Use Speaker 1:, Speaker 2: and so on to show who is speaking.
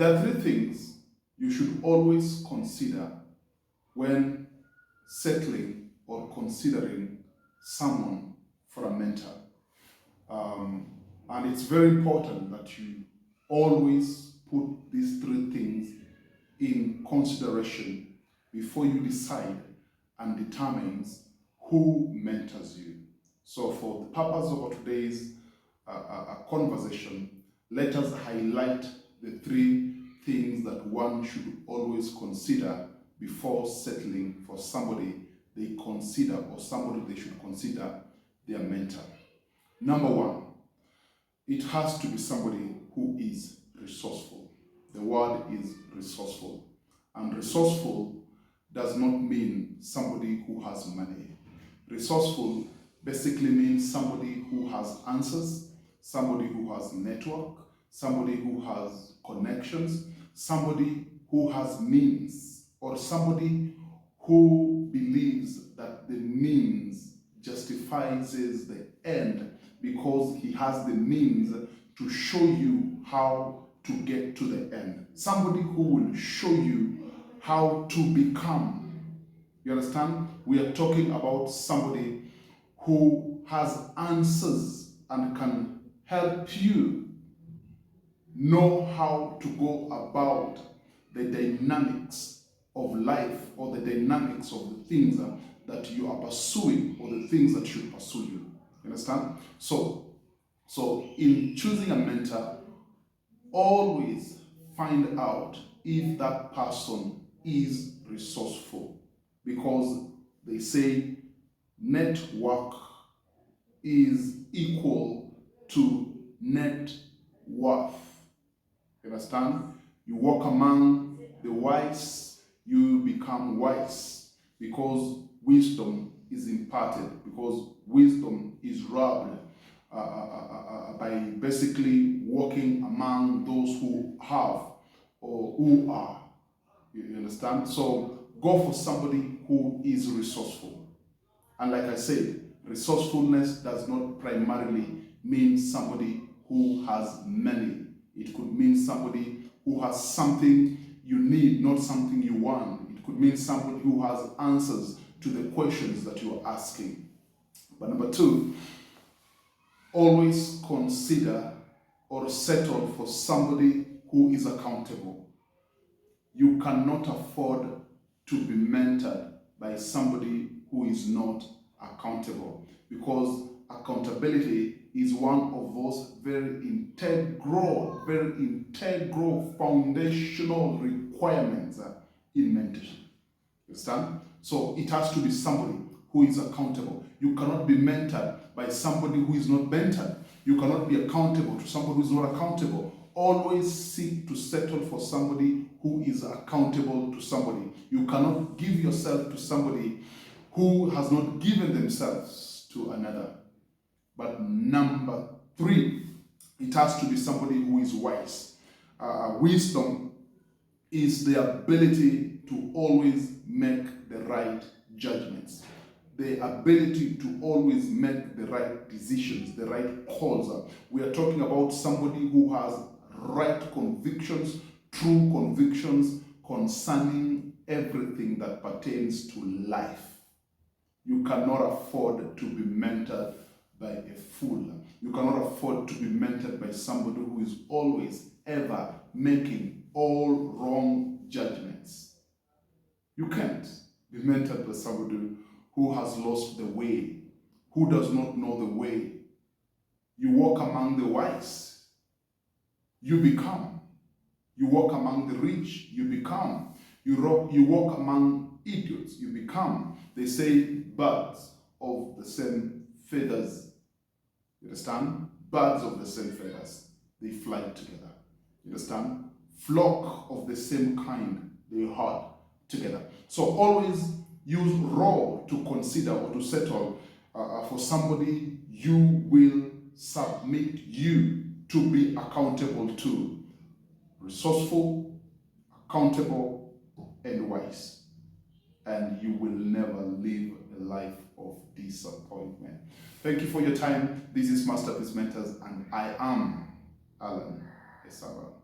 Speaker 1: There are three things you should always consider when settling or considering someone for a mentor. And it's very important that you always put these three things in consideration before you decide and determines who mentors you. So for the purpose of today's conversation, let us highlight the three things that one should always consider before settling for somebody they consider or somebody they should consider their mentor. Number one, it has to be somebody who is resourceful. The word is resourceful. And resourceful does not mean somebody who has money. Resourceful basically means somebody who has answers, somebody who has network, somebody who has connections, somebody who has means, or somebody who believes that the means justifies the end because he has the means to show you how to get to the end. Somebody who will show you how to become. You understand? We are talking about somebody who has answers and can help you know how to go about the dynamics of life or the dynamics of the things that you are pursuing or the things that should pursue you. You understand? So in choosing a mentor, always find out if that person is resourceful, because they say network is equal to net worth. You understand? You walk among the wise, you become wise, because wisdom is imparted, because wisdom is robbed by basically walking among those who have or who are. You understand? So go for somebody who is resourceful. And like I said, resourcefulness does not primarily mean somebody who has money. It could mean somebody who has something you need, not something you want. It could mean somebody who has answers to the questions that you are asking. But number two, always consider or settle for somebody who is accountable. You cannot afford to be mentored by somebody who is not accountable, because accountability is one of those very integral foundational requirements in mentorship. Understand? So it has to be somebody who is accountable. You cannot be mentored by somebody who is not mentored. You cannot be accountable to somebody who is not accountable. Always seek to settle for somebody who is accountable to somebody. You cannot give yourself to somebody who has not given themselves to another. But number three, it has to be somebody who is wise. Wisdom is the ability to always make the right judgments, the ability to always make the right decisions, the right calls. We are talking about somebody who has right convictions, true convictions concerning everything that pertains to life. You cannot afford to be mentored by a fool. You cannot afford to be mentored by somebody who is always, ever making all wrong judgments. You can't be mentored by somebody who has lost the way, who does not know the way. You walk among the wise, you become. You walk among the rich, you become. You walk among idiots, you become. They say birds of the same feathers. You understand? Birds of the same feathers, they fly together. You understand? Flock of the same kind, they herd together. So always use raw to consider or to settle for somebody you will submit you to be accountable to. Resourceful, accountable, and wise. And you will never live a life of disappointment. Thank you for your time. This is Masterpiece Mentors, and I am Alan Esaba.